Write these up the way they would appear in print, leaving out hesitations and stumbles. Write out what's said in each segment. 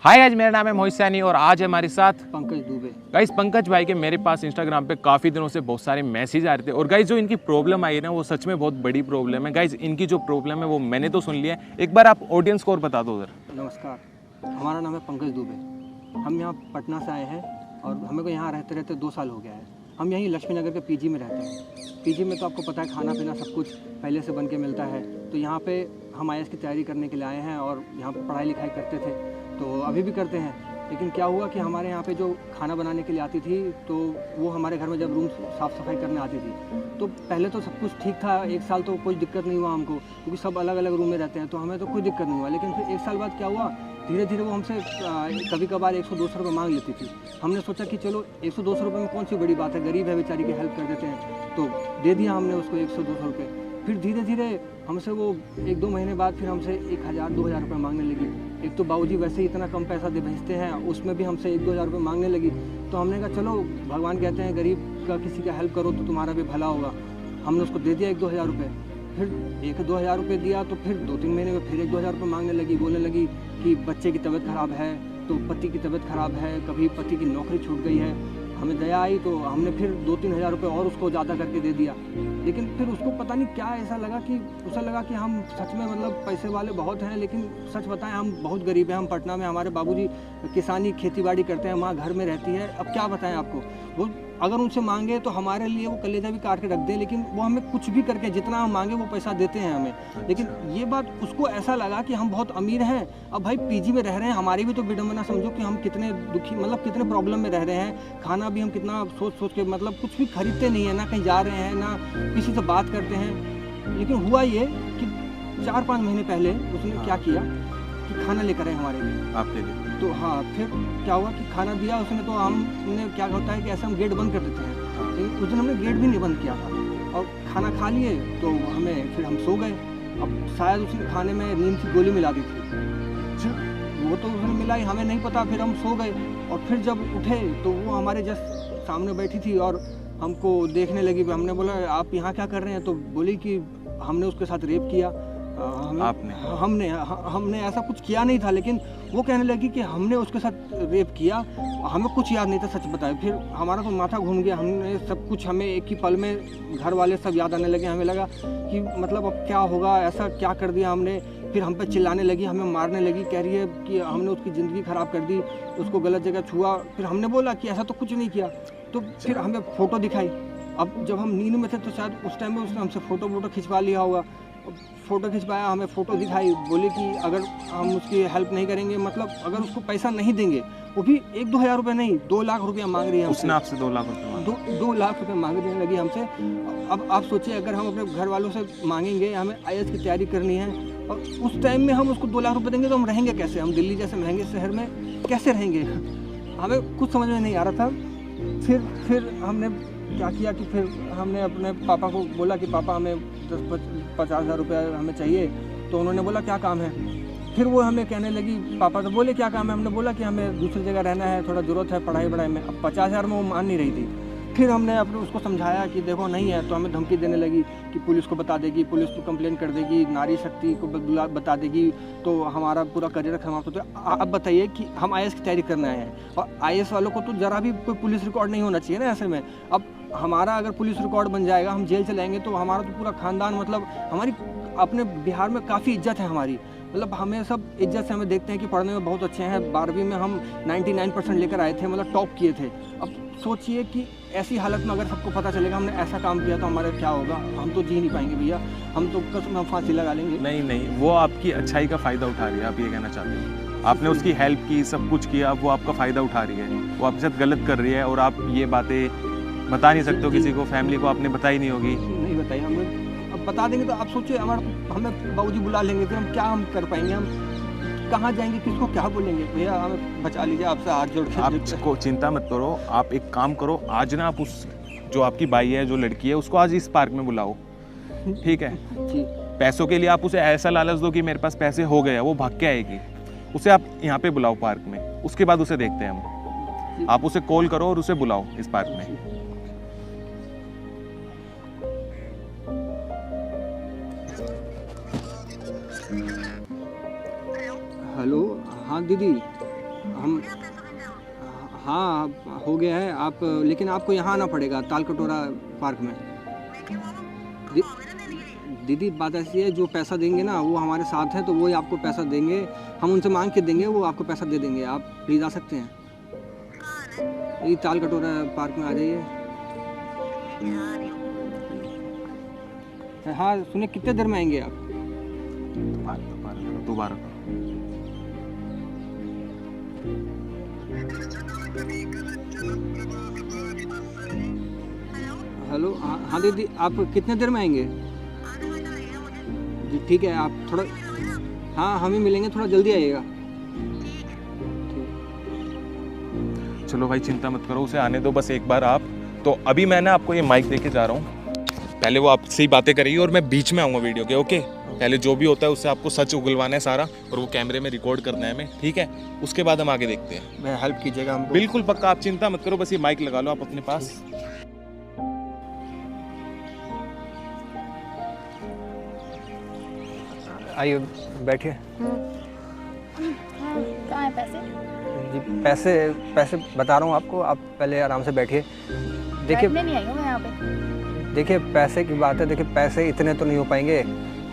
Hi guys, मेरा नाम है मोहित सैनी और आज हमारे साथ पंकज दुबे। गाइस पंकज भाई के मेरे पास इंस्टाग्राम पे काफ़ी दिनों से बहुत सारे मैसेज आ रहे थे और गाइस जो इनकी प्रॉब्लम आई है ना वो सच में बहुत बड़ी प्रॉब्लम है। गाइस इनकी जो प्रॉब्लम है वो मैंने तो सुन लिया है, एक बार आप ऑडियंस को और बता दो उधर। नमस्कार, हमारा नाम है पंकज दुबे। हम यहाँ पटना से आए हैं और हमें को यहाँ रहते रहते 2 साल हो गया है। हम यहीं लक्ष्मी नगर के पीजी में रहते हैं। पीजी में तो आपको पता है खाना पीना सब कुछ पहले से बन के मिलता है। तो यहाँ पे हम आईएएस की तैयारी करने के लिए आए हैं और यहाँ पर पढ़ाई लिखाई करते थे, तो अभी भी करते हैं। लेकिन क्या हुआ कि हमारे यहाँ पे जो खाना बनाने के लिए आती थी तो वो हमारे घर में जब रूम साफ़ सफाई करने आती थी तो पहले तो सब कुछ ठीक था। 1 साल तो कोई दिक्कत नहीं हुआ हमको, क्योंकि सब अलग अलग रूम में रहते हैं तो हमें तो कोई दिक्कत नहीं हुआ। लेकिन फिर 1 साल बाद क्या हुआ, धीरे धीरे वो हमसे कभी कभार 100-200 रुपये मांग लेती थी। हमने सोचा कि चलो 100-200 रुपये में कौन सी बड़ी बात है, गरीब है बेचारी की हेल्प कर देते हैं। तो दे दिया हमने उसको 100-200 रुपये। फिर धीरे धीरे हमसे वो 1-2 महीने बाद फिर हमसे 1000-2000 रुपये मांगने लगी। एक तो बाबूजी वैसे ही इतना कम पैसा दे भेजते हैं, उसमें भी हमसे 1-2000 रुपये मांगने लगी। तो हमने कहा चलो भगवान कहते हैं गरीब का किसी का हेल्प करो तो तुम्हारा भी भला होगा। हमने उसको दे दिया 1-2000 रुपये। फिर 1-2000 रुपये दिया तो फिर 2-3 महीने में फिर 1-2000 रुपये मांगने लगी। बोलने लगी कि बच्चे की तबीयत ख़राब है, तो पति की तबीयत ख़राब है, कभी पति की नौकरी छूट गई है। हमें दया आई तो हमने फिर 2-3 हज़ार रुपये और उसको ज़्यादा करके दे दिया। लेकिन फिर उसको पता नहीं क्या ऐसा लगा कि उसे लगा कि हम सच में मतलब पैसे वाले बहुत हैं, लेकिन सच बताएं हम बहुत गरीब हैं। हम पटना में, हमारे बाबूजी किसानी खेतीबाड़ी करते हैं, माँ घर में रहती है। अब क्या बताएं आपको, वो अगर उनसे मांगे तो हमारे लिए वो कलेजा भी काट के रख दें, लेकिन वो हमें कुछ भी करके जितना हम मांगे वो पैसा देते हैं हमें। लेकिन ये बात उसको ऐसा लगा कि हम बहुत अमीर हैं। अब भाई पीजी में रह रहे हैं, हमारी भी तो विडम्बना समझो कि हम कितने दुखी, मतलब कितने प्रॉब्लम में रह रहे हैं। खाना भी हम कितना सोच सोच के, मतलब कुछ भी खरीदते नहीं है, ना कहीं जा रहे हैं ना किसी से बात करते हैं। लेकिन हुआ ये कि 4-5 महीने पहले उसने क्या किया कि खाना लेकर आए हमारे लिए, आपके लिए। तो हाँ, फिर क्या हुआ कि खाना दिया उसने, तो हमने क्या होता है कि ऐसे हम गेट बंद कर देते हैं, लेकिन उस दिन हमने गेट भी नहीं बंद किया था और खाना खा लिए। तो हमें फिर हम सो गए। अब शायद उसने खाने में नींद की गोली मिला दी थी, वो तो उसने मिलाई, हमें नहीं पता। फिर हम सो गए और फिर जब उठे तो वो हमारे जस्ट सामने बैठी थी और हमको देखने लगी। हमने बोला आप यहाँ क्या कर रहे हैं, तो बोली कि हमने उसके साथ रेप किया। हमने ऐसा कुछ किया नहीं था, लेकिन वो कहने लगी कि हमने उसके साथ रेप किया, हमें कुछ याद नहीं था, सच बताए। फिर हमारा तो माथा घूम गया, हमने सब कुछ, हमें एक ही पल में घर वाले सब याद आने लगे। हमें लगा कि मतलब अब क्या होगा, ऐसा क्या कर दिया हमने। फिर हम पे चिल्लाने लगी, हमें मारने लगी, कह रही है कि हमने उसकी ज़िंदगी ख़राब कर दी, उसको गलत जगह छुआ। फिर हमने बोला कि ऐसा तो कुछ नहीं किया। तो फिर हमें फ़ोटो दिखाई। अब जब हम नींद में थे तो शायद उस टाइम में उसने हमसे फ़ोटो खिंचवा लिया होगा। फ़ोटो खिंचवाया, हमें फ़ोटो दिखाई, बोली कि अगर हम उसकी हेल्प नहीं करेंगे, मतलब अगर उसको पैसा नहीं देंगे, वो भी 1-2 हज़ार रुपये नहीं, 2 लाख रुपया मांग रही है हमसे। उसने आपसे 2 लाख रुपये 2 लाख रुपये मांगने लगी हमसे। अब आप सोचिए, अगर हम अपने घर वालों से मांगेंगे, हमें आईएएस की तैयारी करनी है और उस टाइम में हम उसको 2 लाख रुपये देंगे तो हम रहेंगे कैसे? हम दिल्ली जैसे महंगे शहर में कैसे रहेंगे? हमें कुछ समझ में नहीं आ रहा था। फिर हमने क्या किया कि फिर हमने अपने पापा को बोला कि पापा हमें 10-50 हज़ार रुपये हमें चाहिए। तो उन्होंने बोला क्या काम है? फिर वो हमें कहने लगी, पापा तो बोले क्या काम है? हमने बोला कि हमें दूसरी जगह रहना है, थोड़ा ज़रूरत है पढ़ाई में। अब 50 हज़ार में वो मान नहीं रही थी। फिर हमने अपने उसको समझाया कि देखो नहीं है, तो हमें धमकी देने लगी कि पुलिस को बता देगी, पुलिस को कंप्लेंट कर देगी, नारी शक्ति को बता देगी, तो हमारा पूरा करियर खराब होता है। अब बताइए कि हम आईएएस की तैयारी करने आए हैं और आईएएस वालों को तो ज़रा भी कोई पुलिस रिकॉर्ड नहीं होना चाहिए ना ऐसे में। अब हमारा अगर पुलिस रिकॉर्ड बन जाएगा, हम जेल चलाएंगे, तो हमारा तो पूरा ख़ानदान, मतलब हमारी अपने बिहार में काफ़ी इज्जत है हमारी, मतलब हमें सब इज्जत से हमें देखते हैं कि पढ़ने में बहुत अच्छे हैं। 12वीं में हम 99% लेकर आए थे, मतलब टॉप किए थे। अब सोचिए कि ऐसी हालत में अगर सबको पता चलेगा हमने ऐसा काम किया तो हमारा क्या होगा? हम तो जी नहीं पाएंगे भैया, हम तो कसम, हम फांसी लगा लेंगे। नहीं, वो आपकी अच्छाई का फ़ायदा उठा रही है, आप ये कहना चाहते हो? आपने उसकी हेल्प की, सब कुछ किया, वो आपका फ़ायदा उठा रही है, वो आपके साथ गलत कर रही है और आप ये बातें बता नहीं सकते हो किसी को, फैमिली को आपने बताई नहीं होगी। नहीं बताई हमने। अब बता देंगे तो आप सोचिए, हमें बाबूजी बुला लेंगे, फिर हम क्या कर पाएंगे? हम कहाँ जाएंगे, किसको क्या बोलेंगे? भैया हमें बचा लीजिए, आपसे हाथ जोड़ के। आपको चिंता मत करो, आप एक काम करो, आज ना आप उस जो आपकी बाई है, जो लड़की है, उसको आज इस पार्क में बुलाओ, ठीक है? पैसों के लिए आप उसे ऐसा लालच दो कि मेरे पास पैसे हो गए, वो भाग के आएगी। उसे आप यहाँ पे बुलाओ पार्क में, उसके बाद उसे देखते हैं हम। आप उसे कॉल करो और उसे बुलाओ इस पार्क में। हेलो, हाँ दीदी, हम हाँ हो गया है आप, लेकिन आपको यहाँ आना पड़ेगा ताल कटोरा पार्क में। दीदी बात ऐसी है, जो पैसा देंगे ना वो हमारे साथ है, तो वो ही आपको पैसा देंगे, हम उनसे मांग के देंगे, वो आपको पैसा दे देंगे। आप प्लीज़ आ सकते हैं, ये ताल कटोरा पार्क में आ जाइए। हाँ सुनिए, कितने देर में आएंगे आप? दोबारा हेलो, हाँ दीदी, आप कितने देर में आएंगे? जी ठीक है, आप थोड़ा, हाँ हम ही मिलेंगे, थोड़ा जल्दी आइएगा। चलो भाई चिंता मत करो, उसे आने दो बस एक बार आप। तो अभी मैं ना आपको ये माइक देके जा रहा हूँ, पहले वो आपसे ही बातें करेगी और मैं बीच में आऊँगा वीडियो के। ओके, पहले जो भी होता है उससे आपको सच उगलवाना है सारा, और वो कैमरे में रिकॉर्ड करना है हमें, ठीक है? उसके बाद हम आगे देखते हैं। मैं हेल्प कीजिएगा हमको। बिल्कुल पक्का, आप चिंता मत करो, बस ये माइक लगा लो आप अपने पास। आइए बैठिए। कहाँ है पैसे? जी पैसे बता रहा हूँ आपको, आप पहले आराम से बैठिए। देखिए बैठने नहीं आई हूँ मैं यहाँ पे। देखिए पैसे की बात है, देखिए पैसे इतने तो नहीं हो पाएंगे,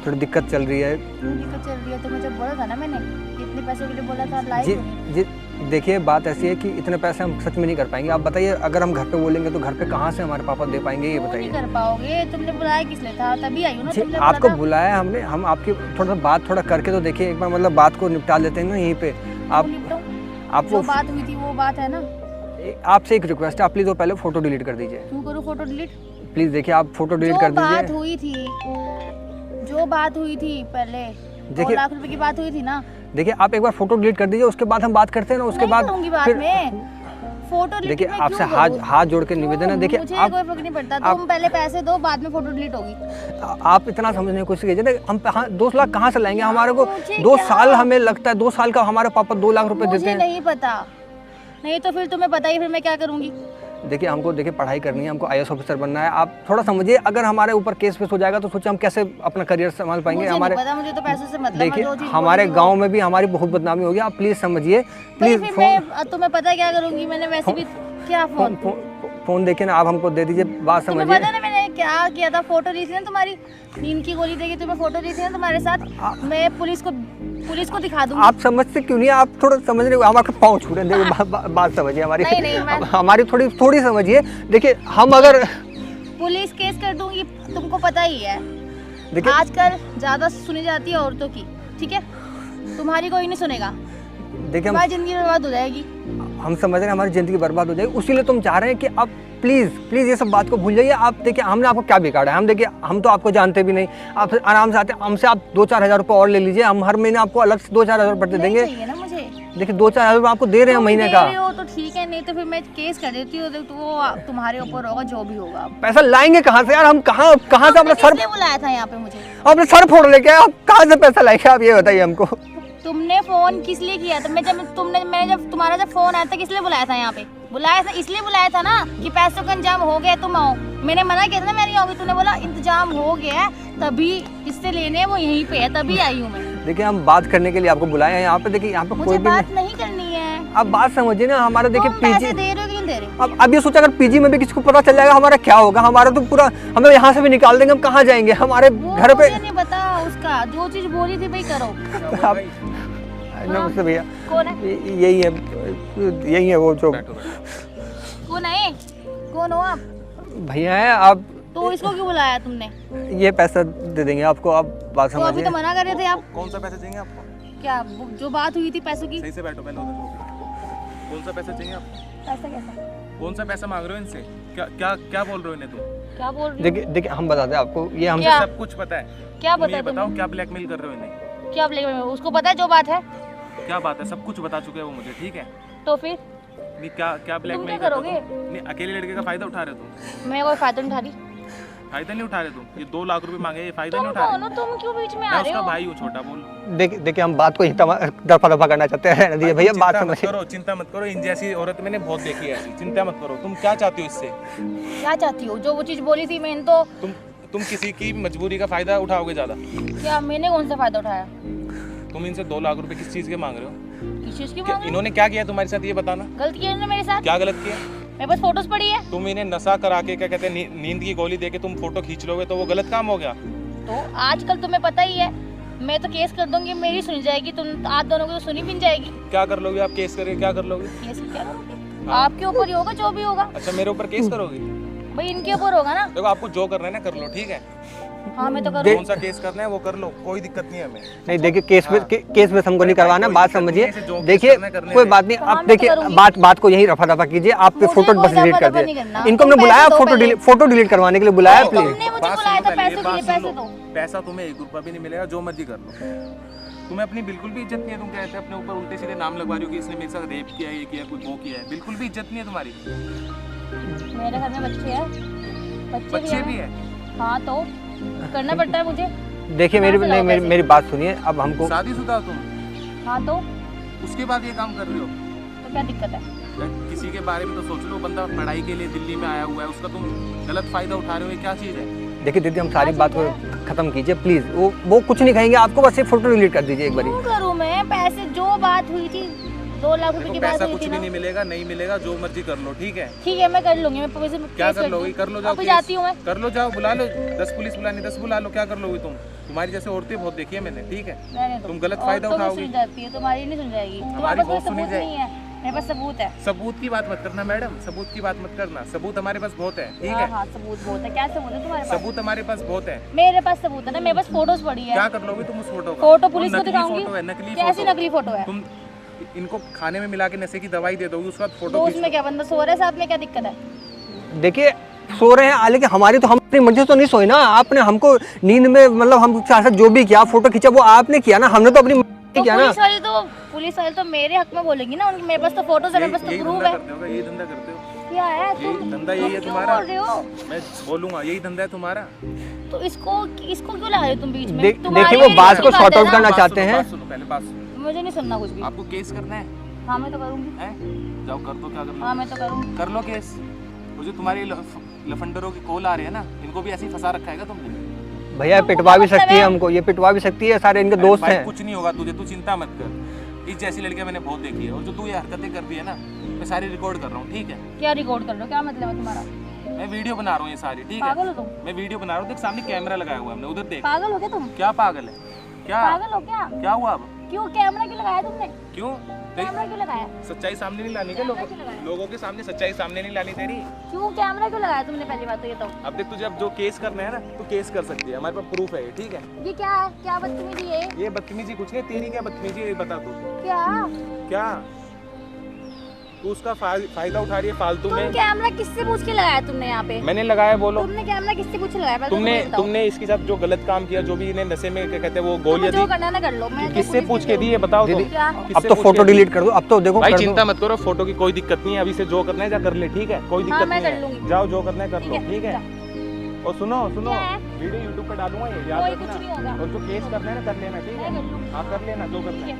थोड़ी दिक्कत चल रही है। क्यों दिक्कत चल रही है? तो मुझे बोला था ना मैंने, इतने पैसों के लिए बोला था, लाए जी क्यों नहीं? जी देखिए बात ऐसी है कि इतने पैसे हम सच में नहीं कर पाएंगे। आप बताइए, अगर हम घर पे बोलेंगे तो घर पे कहाँ से हमारे पापा दे पाएंगे, ये क्यों नहीं बताइए। कर पाओगे? तुमने बुलाया किस लिए था? तभी आई हूँ ना। जी तुमने आपको बोला था। बुलाया हमने, हम आपकी थोड़ा सा बात थोड़ा करके तो देखिए एक बार, मतलब बात को निपटा लेते हैं ना यहीं पे। आप क्यों निपटाऊं? आप जो वो बात हुई थी वो बात है ना। आपसे एक रिक्वेस्ट है, आप प्लीज़ वो पहले फ़ोटो डिलीट कर दीजिए। क्यों करूँ फोटो डिलीट? प्लीज़ देखिए, आप फ़ोटो डिलीट जो कर बात दीजिए। हुई थी, जो बात हुई थी पहले, 2 देखिए- लाख रुपए की बात हुई थी ना। देखिए आप एक बार फ़ोटो डिलीट कर दीजिए, उसके बाद हम बात करते हैं ना। उसके नहीं बाद करूंगी बाद फिर में। फोटो डिलीट देखिए मैं आपसे क्यों हाथ करूं? जोड़ के निवेदन है। देखिए मुझे आप कोई फर्क नहीं पड़ता, आप- तुम पहले पैसे दो, बाद में फोटो डिलीट होगी। आप इतना समझने की कोशिश कीजिए ना, हम 2 लाख कहाँ से लाएंगे? हमारे को मुझे 2 क्या? साल हमें लगता है, 2 साल का हमारे पापा 2 लाख रुपए देते मुझे हैं। नहीं पता, नहीं तो फिर तुम्हें पता ही, फिर मैं क्या करूंगी? देखिए हमको देखिए पढ़ाई करनी है, हमको IAS ऑफिसर बनना है। आप थोड़ा समझिए, अगर हमारे ऊपर केस वेस हो जाएगा तो सोचिए हम कैसे अपना करियर संभाल पाएंगे। मुझे हमारे नहीं पता, मुझे तो पैसों से मतलब है। देखिए जो चीज़ हमारे बोली थी गांव में भी हमारी बहुत बदनामी होगी। आप प्लीज़ समझिए, वो- प्लीज़ फिर मैं तुम्हें पता है क्या करूंगी? मैंने वैसे भी क्या फोन, फ़ोन देखिए ना, आप हमको दे दीजिए, बात तुम्हें समझिए। पता है ना मैंने क्या किया था? फोटो ली थी ना तुम्हारी, नींद की गोली देगी तुम्हें, फोटो ली थी ना तुम्हारे साथ। मैं पुलिस को दिखा दूंगी। आप समझते क्यों नहीं? आप थोड़ा समझ रहे हो, हम आपके पाँव छू रहे हैं। देखिए बात समझिए हमारी। नहीं, मैं- हमारी थोड़ी समझिए। देखिए हम अगर पुलिस केस कर दूंगी, तुमको पता ही है। देखिए आजकल ज्यादा सुनी जाती है औरतों की, ठीक है? तुम्हारी कोई नहीं सुनेगा, देखिए तुम्हारी जिंदगी बर्बाद हो जाएगी। हम समझ रहे हैं हमारी ज़िंदगी बर्बाद हो जाएगी, उसीलिए तुम चाह रहे हैं कि आप प्लीज़ ये सब बात को भूल जाइए। आप देखिए हमने आपको क्या बिगाड़ा है? हम देखिए, हम तो आपको जानते भी नहीं। आप आराम से आते, हमसे आप 2-4 हज़ार रुपये और ले लीजिए, हम हर महीने आपको अलग से 2-4 हज़ार रुपये नहीं देंगे। चाहिए ना मुझे। देखिए 2-4 हज़ार रुपये आपको दे रहे हैं तुम महीने दे का। रहे हो तो ठीक है, नहीं तो फिर मैं केस कर देती हूँ, तो वो तुम्हारे ऊपर होगा, जो भी होगा। पैसा लाएंगे कहाँ से यार? हम कहाँ से अपना तुमने सर, किसलिए बुलाया था यहाँ पे मुझे? अपने सर फोड़ लेके आए, आप कहाँ से पैसा लाएंगे? आप ये बताइए हमको। तुमने फोन किस लिए किया था? मैंने जब तुम्हारा फोन आया था, किस लिए बुलाया था यहाँ पे? बुलाया था इसलिए बुलाया था ना कि पैसों का इंतजाम हो गया, तुम आओ। मैंने मना किया था ना मैं नहीं आऊंगी, तूने बोला इंतजाम हो गया है, तभी जिससे लेने हैं वो यहीं पे है, तभी आई हूँ मैं। देखिए हम बात करने के लिए आपको बुलाए हैं यहाँ पे। देखिए यहाँ पे कोई मुझे भी बात नहीं करनी है। आप बात समझिए ना हमारा। देखिए तुम पैसे पीजी, दे रहे हो कि नहीं दे रहे हो? अब ये सोचा अगर पीजी में भी किसी को पता चल जाएगा हमारा क्या होगा? हमारा तो पूरा, हमें यहाँ से भी निकाल देंगे, हम कहाँ जाएंगे? हमारे वो घर पे। मुझे नहीं पता उसका, जो चीज बोली थी भाई करो। आप नमस्ते भैया, कौन है? यही है वो जो कौन है? कौन हो आप? भैया है। आप तो इसको क्यों बुलाया तुमने? ये पैसा दे देंगे आपको, आप बात तो अभी समझिए। तो मना कर रहे थे आप। कौन सा पैसा चाहिए आपको? क्या जो बात हुई थी पैसों की? सही से बैठो पहले उधर। कौन सा पैसा चाहिए आपको? पैसा कैसा? कौन सा पैसा मांग रहे हो इनसे? क्या बोल रहे हो इन्हें तुम? क्या बोल रही हो? देखिए हम बताते हैं आपको, ये हमसे क्या? सब कुछ पता है। क्या तुम पता ये है बताओ तुम्हें? क्या ब्लैकमेल कर रहे हो इन्हें? क्या ब्लैक में? उसको पता है जो बात है। क्या बात है? सब कुछ बता चुके हैं वो मुझे, ठीक है? तो फिर नहीं क्या ब्लैकमेल क्या कर रहे हो करोगे? तुम? नहीं अकेले लड़के का फायदा उठा रहे हो तुम? मैं कोई फायदा नहीं उठा रही। फायदा नहीं उठा रहे तुम? ये 2 लाख रुपए मांगे, ये फायदा तुम नहीं उठा कौन रहे? हो? तुम क्यों बीच में मैं आ रहे उसका हो? भाई हूँ, छोटा बोल। देखिए हम बात को ही दफा करना चाहते हैं। रहने भैया बात समझिए। चिंता मत करो, इन जैसी औरत मैंने बहुत देखी है ऐसी। चिंता मत करो। तुम क्या चाहती हो इससे? क्या चाहती हो? जो वो चीज बोली थी मैंने तो। तुम किसी की मजबूरी का फायदा उठाओगे ज्यादा? क्या मैंने कौन सा फायदा उठाया? तुम इनसे 2 लाख रुपए किस चीज के मांग रहे हो? किस चीज की क्या- मांग रहे इन्होंने क्या किया तुम्हारे साथ ये बताना, हो? गलत किया इन्होंने मेरे साथ। क्या गलत किया? मेरे पास फोटोज पड़ी है। तुम इन्हें नशा करा के क्या कहते हैं नींद की गोली दे के तुम फोटो खींच लोगे तो वो गलत काम हो गया। तो आजकल तुम्हें पता ही है, मैं तो केस कर दूंगी, मेरी सुनी जाएगी, तुम आप दोनों की तो सुनी भी नहीं जाएगी। क्या कर लोगे आप, केस करके क्या कर लोगे? केस क्या करोगे? आपके ऊपर ही होगा जो भी होगा। अच्छा मेरे ऊपर केस करोगे? भाई इनके ऊपर होगा ना। देखो आपको जो करना है ना कर लो, ठीक है? हाँ मैं तो करूँ। कौन सा केस करना है वो कर लो, कोई दिक्कत नहीं है हमें। नहीं देखिए, केस में हमको नहीं करवाना, बात समझिए। जो देखिए करना है करने कोई दे। बात नहीं, हाँ, आप मैं तो देखिए करूंगी। बात को यही रफा दफा कीजिए। आप मुझे फोटो कोई बस डिलीट कर रफा-दफा नहीं दिए। करना। इनको हमने तुम बुलाया पैसे दो फोटो डिलीट करवाने के लिए बुलाया, प्लीज। तुमने मुझे बात बुलाया सुनो था पहले, पैसों के बात लिए, सुन पैसे लो। दो। पैसा तुम्हें 1 रुपया भी नहीं मिलेगा, जो मर्जी कर लो। तुम्हें अपनी बिल्कुल भी इज्जत नहीं है। तुम कहते हैं अपने ऊपर उल्टे सीधे नाम लगवा रही हो कि इसने मेरे साथ रेप किया, ये किया, कुछ वो किया है। बिल्कुल भी इज्जत नहीं है तुम्हारी। मेरे घर में बच्चे हैं, बच्चे भी हैं। है। हाँ तो करना पड़ता है मुझे। देखिए कहाँ से लाओ पैसे? मेरी बात सुनिए। अब हमको शादीशुदा हो तुम, हाँ तो उसके बाद ये काम कर रहे हो। क्या दिक्कत है? किसी के बारे में तो सोच लो, बंदा पढ़ाई के लिए दिल्ली में आया हुआ है, उसका तुम गलत फायदा उठा रहे हो, ये क्या चीज़ है? देखिए दीदी, हम सारी हाँ, बात को ठीक खत्म कीजिए प्लीज। वो कुछ नहीं कहेंगे आपको, बस ये फोटो डिलीट कर दीजिए एक बारी। क्यों करूँ मैं? पैसे जो बात हुई थी 2 लाख रुपए देखो की बात पैसा हुई कुछ थी भी ना। नहीं मिलेगा, नहीं मिलेगा, जो मर्जी कर लो, ठीक है? ठीक है मैं कर लूंगी, मैं पैसे क्या केस कर लोगे? दूंगी। कर लो, जाओ अभी केस। जाती हूँ मैं। कर लो, जाओ बुला लो, 10 पुलिस बुलानी 10 बुला लो, क्या कर लोगे तुम? तुम्हारी जैसे औरतें बहुत देखी है मैंने, ठीक है? रहने दो। तुम गलत और फायदा तो भी उठाओगे। सुन जाती है, तुम्हारी नहीं सुन जाएगी। तुम्हारे हमारी पास कोई बहुत सुनी सबूत जाएगी। नहीं है, मेरे पास सबूत है। सबूत की बात मत करना मैडम, सबूत की बात मत करना। सबूत हमारे पास बहुत है, ठीक हाँ है? हाँ सबूत बहुत है। क्या सबूत है तुम्हारे पास? सबूत हमारे पास बहुत है। मेरे पास सबूत है ना, मेरे पास फोटोज पड़ी है। क्या कर लोगे तुम उस फोटो का? फोटो वो पुलिस को नकली दिखाऊंगी। फोटो है, नकली कैसी फोटो। नकली फोटो है? तुम इनको खाने में मिला के नशे की दवाई दे दोगे, उसके बाद तो फोटो उसमें क्या बंदा सो रहा है साथ में, क्या दिक्कत है? देखिए सो रहे हैं, लेकिन हमारी तो हम अपनी मर्जी से तो नहीं सोए ना। आपने हमको नींद में मतलब हम साथ जो भी किया, फोटो खींचा, वो आपने किया ना, हमने तो अपनी मर्जी तो किया ना। पुलिस वाले तो मेरे हक में बोलेंगी ना, उनके मेरे पास तो फोटोज है, मेरे पास तो यही प्रूफ धंधा है। करते हो, यही धंधा करते हो। क्या है यही तुम धंधा, यही है क्यों तुम्हारा। बोल रहे हो? मैं बोलूंगा यही धंधा है तुम्हारा। तो इसको क्यों ला रहे हो तुम बीच में? देखिए तुम्हारी वो बात की को सॉर्ट है आउट ना। करना बात चाहते सुनो, हैं। बात सुनो, पहले बात सुनो। मुझे नहीं सुनना कुछ भी। आपको केस करना है? हाँ मैं तो करूंगी। हैं? जाओ कर दो, क्या करना हाँ मैं तो करूंगी। कर लो केस। वो जो तुम्हारी लफंडरों की कॉल आ रही है ना, इनको भी ऐसे ही फंसा रखा है क्या तुमने? भैया तुमको पिटवा भी क्या सकती है मतलब हमको, ये पिटवा भी सकती है, सारे इनके दोस्त भाई हैं। कुछ नहीं होगा तुझे, तू चिंता मत कर। इस जैसी लड़कियां मैंने बहुत देखी है, और जो तू ये हरकतें करती है ना, मैं सारी रिकॉर्ड कर रहा हूँ, ठीक है? क्या रिकॉर्ड कर रहे हो? क्या मतलब है तुम्हारा? मैं वीडियो बना रहा हूँ ये सारी, ठीक है? पागल हो तुम? मैं वीडियो बना रहा हूँ, देख सामने कैमरा लगाया हुआ है हमने, उधर देख। पागल हो क्या तुम? क्या पागल है? क्या पागल हो क्या? क्या हुआ अब? क्यों कैमरा क्यों लगाया तुमने? क्यों? कैमरा क्यों लगाया? सच्चाई सामने नहीं लानी क्या? कैमरा क्यों लगाया? लोगों के सामने सच्चाई सामने नहीं लानी तेरी। क्यों कैमरा क्यों लगाया तुमने? पहली बात तो ये तो अब देख, तुझे अब जो केस करना है ना, तू केस कर सकती है, हमारे पास प्रूफ है ये, ठीक है? ये क्या है? क्या बदतमीजी है? ये बदतमीजी कुछ नहीं, तेरी क्या बदतमीजी है ये बता तू। क्या क्या तू उसका फायदा उठा रही है फालतू तुम में? कैमरा किससे पूछ के लगाया तुमने यहाँ पे? मैंने लगाया, बोलो। तुमने कैमरा किससे पूछ के लगाया? पहले तो तुमने मुझे बताओ। तुमने इसके साथ जो गलत काम किया, जो भी इन्हें नशे में क्या कहते हैं वो तुम्हें गोलियां जो दी, करना है ना कर लो। मैं तो किससे पुलिस पूछ की के दी है बताओ तुम? दीदी, क्या? अब किससे तो पूछ फोटो के दी? डिलीट कर दो, अब तो देखो भाई कर दो। चिंता मत करो, फोटो की कोई दिक्कत नहीं है, अभी से जो करना है जा कर ले, ठीक है? कोई दिक्कत मैं नहीं कर लूंगी। है, जाओ जो करना है कर लो, ठीक है? जा। और सुनो सुनो, क्या है? वीडियो यूट्यूब पे डालूंगा ये, याद कोई कुछ रखना। नहीं होगा। और जो केस करना है ना कर लेना, ठीक मैं कर है? लूंगी। हाँ कर लेना जो करना है,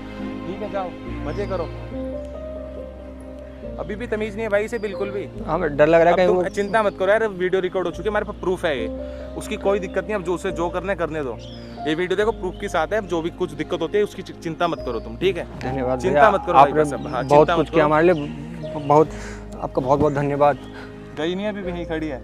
ठीक है? जाओ मजे करो। अभी भी तमीज नहीं है भाई से बिल्कुल भी। हमें डर लग रहा है अब कहीं तो वो चिंता मत करो यार, वीडियो रिकॉर्ड हो चुकी है, हमारे पास प्रूफ है ये, उसकी कोई दिक्कत नहीं। अब जो उसे जो करना है करने दो, ये वीडियो देखो प्रूफ के साथ है। अब जो भी कुछ दिक्कत होती है उसकी चिंता मत करो तुम, ठीक है? धन्यवाद चिंता भैया, मत करो भाई, आपने बस अब, हाँ, बहुत चिंता कुछ मत किया करो। हमारे लिए, बहुत आपका बहुत बहुत धन्यवाद। गई नहीं अभी भी यहीं खड़ी है?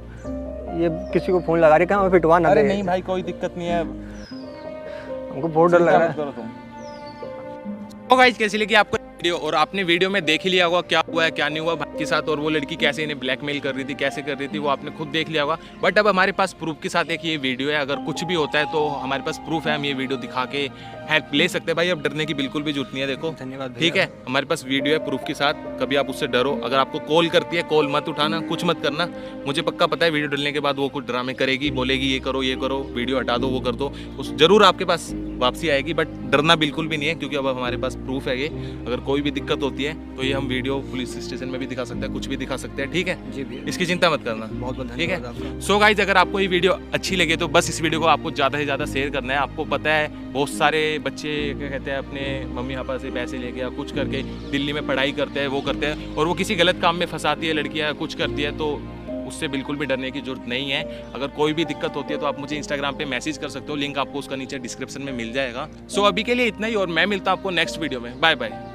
ये किसी को फोन लगा रही, कहाँ हमें पिटवा ना अरे दे। नहीं भाई कोई दिक्कत नहीं है, हमको बहुत डर लग चिंता रहा मत है। करो तुम। तो गाइस कैसी लगी आपको वीडियो? और आपने वीडियो में देख ही लिया होगा क्या हुआ है क्या नहीं हुआ भाई के साथ, और वो लड़की कैसे इन्हें ब्लैकमेल कर रही थी, कैसे कर रही थी, वो आपने खुद देख लिया होगा। बट अब हमारे पास प्रूफ के साथ एक ये वीडियो है, अगर कुछ भी होता है तो हमारे पास प्रूफ है, हम ये वीडियो दिखा के हेल्प ले सकते हैं भाई। अब डरने की बिल्कुल भी जरूरत नहीं है, देखो धन्यवाद ठीक है? हमारे पास वीडियो है प्रूफ के साथ, कभी आप उससे डरो। अगर आपको कॉल करती है, कॉल मत उठाना, कुछ मत करना। मुझे पक्का पता है वीडियो डलने के बाद वो कुछ ड्रामे करेगी, बोलेगी ये करो, वीडियो हटा दो, वो कर दो, उस जरूर आपके पास वापसी आएगी। बट डरना बिल्कुल भी नहीं है, क्योंकि अब हमारे पास प्रूफ है ये। अगर कोई भी दिक्कत होती है तो ये हम वीडियो पुलिस स्टेशन में भी दिखा सकते हैं, कुछ भी दिखा सकते हैं, ठीक है? जी भैया, इसकी चिंता मत करना, बहुत बहुत ठीक है? धन्यवाद आपका। सो गाइज अगर आपको ये वीडियो अच्छी लगे तो बस इस वीडियो को आपको ज़्यादा से ज़्यादा शेयर करना है। आपको पता है बहुत सारे बच्चे क्या कहते हैं अपने मम्मी पापा से पैसे लेके या कुछ करके दिल्ली में पढ़ाई करते हैं, वो करते हैं, और वो किसी गलत काम में फंसाती है लड़कियाँ, कुछ करती है, तो उससे बिल्कुल भी डरने की जरूरत नहीं है। अगर कोई भी दिक्कत होती है तो आप मुझे इंस्टाग्राम पे मैसेज कर सकते हो, लिंक आपको उसका नीचे डिस्क्रिप्शन में मिल जाएगा। सो अभी के लिए इतना ही, और मैं मिलता हूँ आपको नेक्स्ट वीडियो में। Bye bye.